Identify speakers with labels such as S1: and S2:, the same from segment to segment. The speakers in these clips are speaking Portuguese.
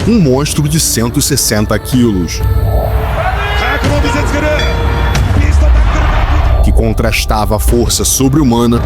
S1: um monstro de 160 quilos, que contrastava a força sobre-humana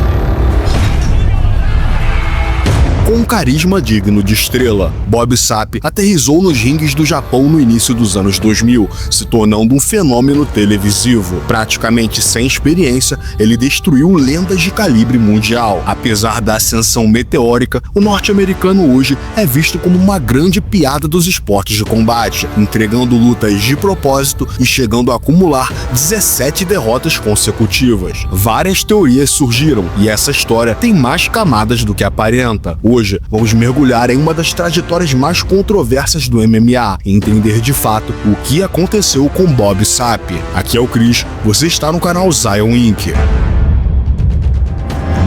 S1: com um carisma digno de estrela. Bob Sapp aterrissou nos ringues do Japão no início dos anos 2000, se tornando um fenômeno televisivo. Praticamente sem experiência, ele destruiu lendas de calibre mundial. Apesar da ascensão meteórica, o norte-americano hoje é visto como uma grande piada dos esportes de combate, entregando lutas de propósito e chegando a acumular 17 derrotas consecutivas. Várias teorias surgiram e essa história tem mais camadas do que aparenta. Hoje, vamos mergulhar em uma das trajetórias mais controversas do MMA e entender de fato o que aconteceu com Bob Sapp. Aqui é o Chris, você está no canal Zion Inc.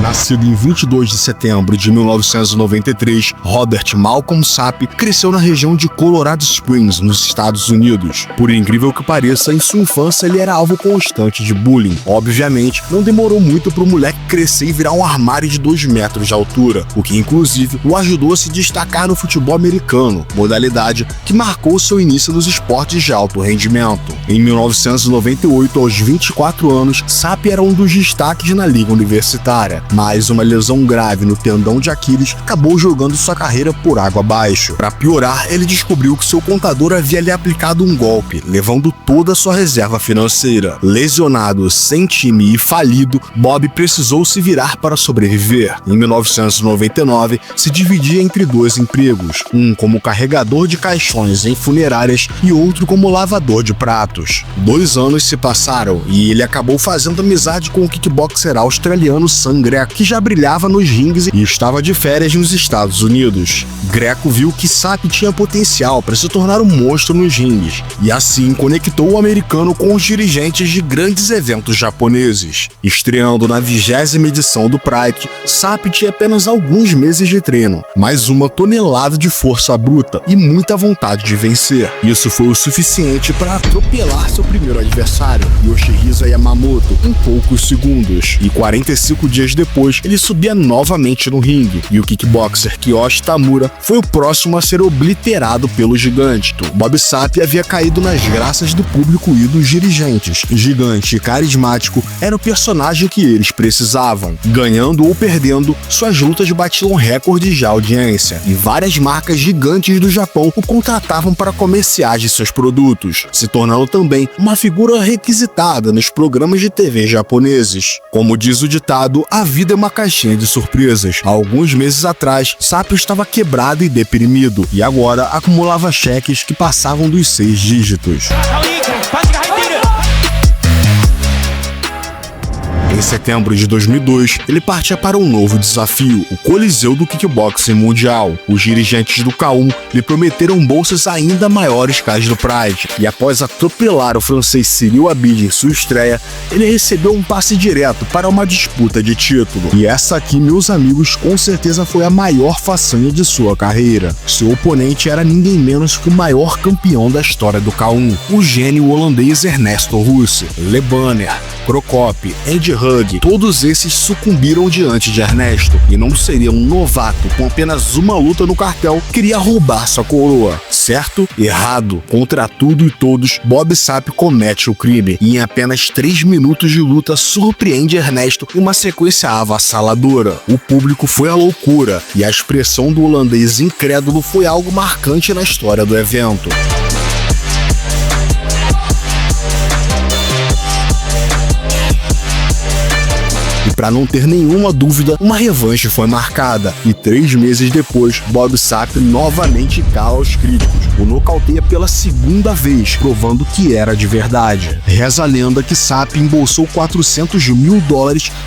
S1: Nascido em 22 de setembro de 1993, Robert Malcolm Sapp cresceu na região de Colorado Springs, nos Estados Unidos. Por incrível que pareça, em sua infância ele era alvo constante de bullying. Obviamente, não demorou muito para o moleque crescer e virar um armário de 2 metros de altura, o que inclusive o ajudou a se destacar no futebol americano, modalidade que marcou seu início nos esportes de alto rendimento. Em 1998, aos 24 anos, Sapp era um dos destaques na liga universitária, mas uma lesão grave no tendão de Aquiles acabou jogando sua carreira por água abaixo. Para piorar, ele descobriu que seu contador havia lhe aplicado um golpe, levando toda a sua reserva financeira. Lesionado, sem time e falido, Bob precisou se virar para sobreviver. Em 1999, se dividia entre 2 empregos, um como carregador de caixões em funerárias e outro como lavador de pratos. 2 anos se passaram e ele acabou fazendo amizade com o kickboxer australiano Sam Greco, que já brilhava nos rings e estava de férias nos Estados Unidos. Greco viu que Sapp tinha potencial para se tornar um monstro nos rings e assim conectou o americano com os dirigentes de grandes eventos japoneses. Estreando na 20ª edição do Pride, Sapp tinha apenas alguns meses de treino, mas uma tonelada de força bruta e muita vontade de vencer. Isso foi o suficiente para atropelar seu primeiro adversário, Yoshihisa Yamamoto, em poucos segundos. E 45 dias depois, ele subia novamente no ringue, e o kickboxer Kiyoshi Tamura foi o próximo a ser obliterado pelo gigante. Bob Sapp havia caído nas graças do público e dos dirigentes. Gigante e carismático era o personagem que eles precisavam. Ganhando ou perdendo, suas lutas batiam recordes de audiência, e várias marcas gigantes do Japão o contratavam para comerciais de seus produtos, se tornando também uma figura requisitada nos programas de TV japoneses. Como diz o ditado, a vida é uma caixinha de surpresas. Há alguns meses atrás, Sapp estava quebrado e deprimido, e agora acumulava cheques que passavam dos 6 dígitos. Em setembro de 2002, ele partia para um novo desafio, o Coliseu do Kickboxing Mundial. Os dirigentes do K1 lhe prometeram bolsas ainda maiores que as do Pride, e após atropelar o francês Cyril Abid em sua estreia, ele recebeu um passe direto para uma disputa de título. E essa aqui, meus amigos, com certeza foi a maior façanha de sua carreira. Seu oponente era ninguém menos que o maior campeão da história do K1, o gênio holandês Ernesto Russe. Le Banner, Crocop, Andy Hug, todos esses sucumbiram diante de Ernesto, e não seria um novato com apenas uma luta no cartel que queria roubar sua coroa. Certo? Errado. Contra tudo e todos, Bob Sapp comete o crime, e em apenas 3 minutos de luta surpreende Ernesto em uma sequência avassaladora. O público foi à loucura, e a expressão do holandês incrédulo foi algo marcante na história do evento. Para não ter nenhuma dúvida, uma revanche foi marcada, e 3 meses depois, Bob Sapp novamente cala os críticos, o nocauteia pela 2ª vez, provando que era de verdade. Reza a lenda que Sapp embolsou $400 mil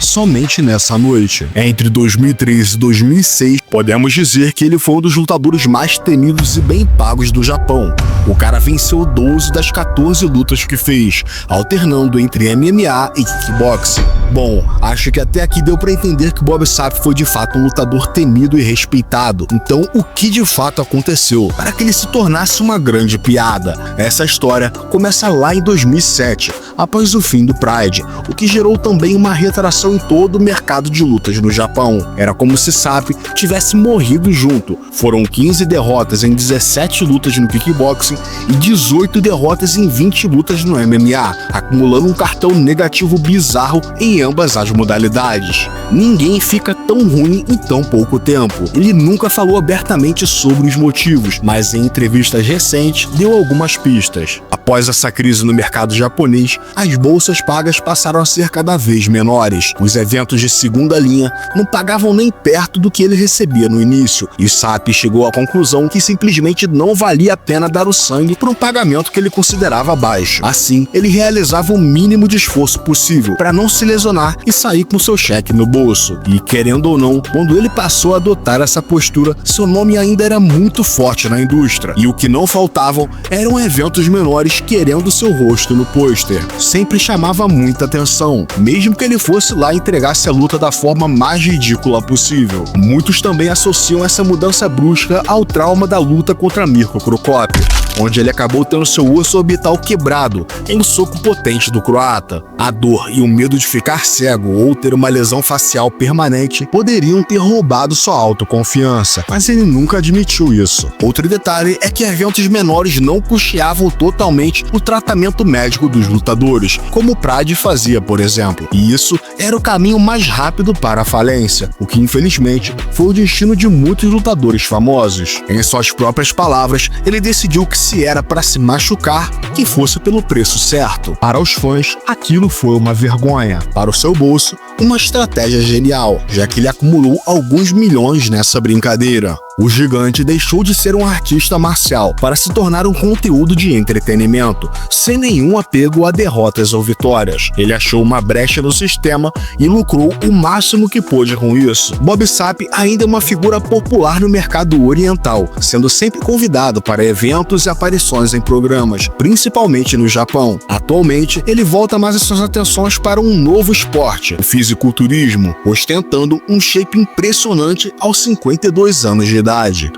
S1: somente nessa noite. Entre 2003 e 2006, podemos dizer que ele foi um dos lutadores mais temidos e bem pagos do Japão. O cara venceu 12 das 14 lutas que fez, alternando entre MMA e kickboxing. Bom, acho que até aqui deu pra entender que Bob Sapp foi de fato um lutador temido e respeitado. Então, o que de fato aconteceu para que ele se tornasse uma grande piada? Essa história começa lá em 2007, após o fim do Pride, o que gerou também uma retração em todo o mercado de lutas no Japão. Era como se Sapp tivesse morrido junto. Foram 15 derrotas em 17 lutas no kickboxing e 18 derrotas em 20 lutas no MMA, acumulando um cartão negativo bizarro em ambas as modalidades. Ninguém fica tão ruim em tão pouco tempo. Ele nunca falou abertamente sobre os motivos, mas em entrevistas recentes deu algumas pistas. Após essa crise no mercado japonês, as bolsas pagas passaram a ser cada vez menores. Os eventos de segunda linha não pagavam nem perto do que ele recebia no início, e Sapp chegou à conclusão que simplesmente não valia a pena dar o sangue por um pagamento que ele considerava baixo. Assim, ele realizava o mínimo de esforço possível para não se lesionar e sair com seu cheque no bolso. E querendo ou não, quando ele passou a adotar essa postura, seu nome ainda era muito forte na indústria, e o que não faltavam eram eventos menores querendo seu rosto no pôster. Sempre chamava muita atenção, mesmo que ele fosse lá e entregasse a luta da forma mais ridícula possível. Muitos também associam essa mudança brusca ao trauma da luta contra Mirko Cro Cop, onde ele acabou tendo seu osso orbital quebrado em um soco potente do croata. A dor e o medo de ficar cego ou ter uma lesão facial permanente poderiam ter roubado sua autoconfiança, mas ele nunca admitiu isso. Outro detalhe é que eventos menores não custeavam totalmente o tratamento médico dos lutadores, como o Pride fazia, por exemplo, e isso era o caminho mais rápido para a falência, o que infelizmente foi o destino de muitos lutadores famosos. Em suas próprias palavras, ele decidiu que se era para se machucar, que fosse pelo preço certo. Para os fãs, aquilo foi uma vergonha. Para o seu bolso, uma estratégia genial, já que ele acumulou alguns milhões nessa brincadeira. O gigante deixou de ser um artista marcial para se tornar um conteúdo de entretenimento, sem nenhum apego a derrotas ou vitórias. Ele achou uma brecha no sistema e lucrou o máximo que pôde com isso. Bob Sapp ainda é uma figura popular no mercado oriental, sendo sempre convidado para eventos e aparições em programas, principalmente no Japão. Atualmente, ele volta mais as suas atenções para um novo esporte, o fisiculturismo, ostentando um shape impressionante aos 52 anos de idade.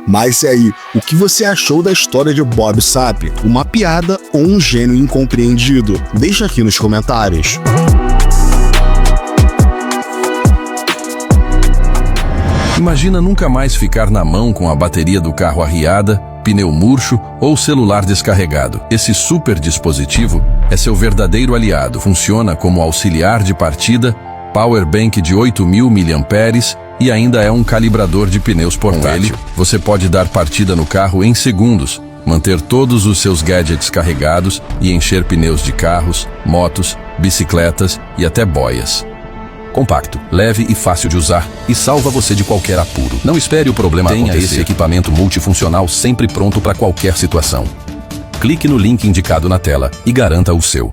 S1: Mas e aí, o que você achou da história de Bob Sapp? Uma piada ou um gênio incompreendido? Deixa aqui nos comentários.
S2: Imagina nunca mais ficar na mão com a bateria do carro arriada, pneu murcho ou celular descarregado. Esse super dispositivo é seu verdadeiro aliado. Funciona como auxiliar de partida, power bank de 8.000 mAh e ainda é um calibrador de pneus portátil. Com ele, você pode dar partida no carro em segundos, manter todos os seus gadgets carregados e encher pneus de carros, motos, bicicletas e até boias. Compacto, leve e fácil de usar e salva você de qualquer apuro. Não espere o problema acontecer. Tenha esse equipamento multifuncional sempre pronto para qualquer situação. Clique no link indicado na tela e garanta o seu.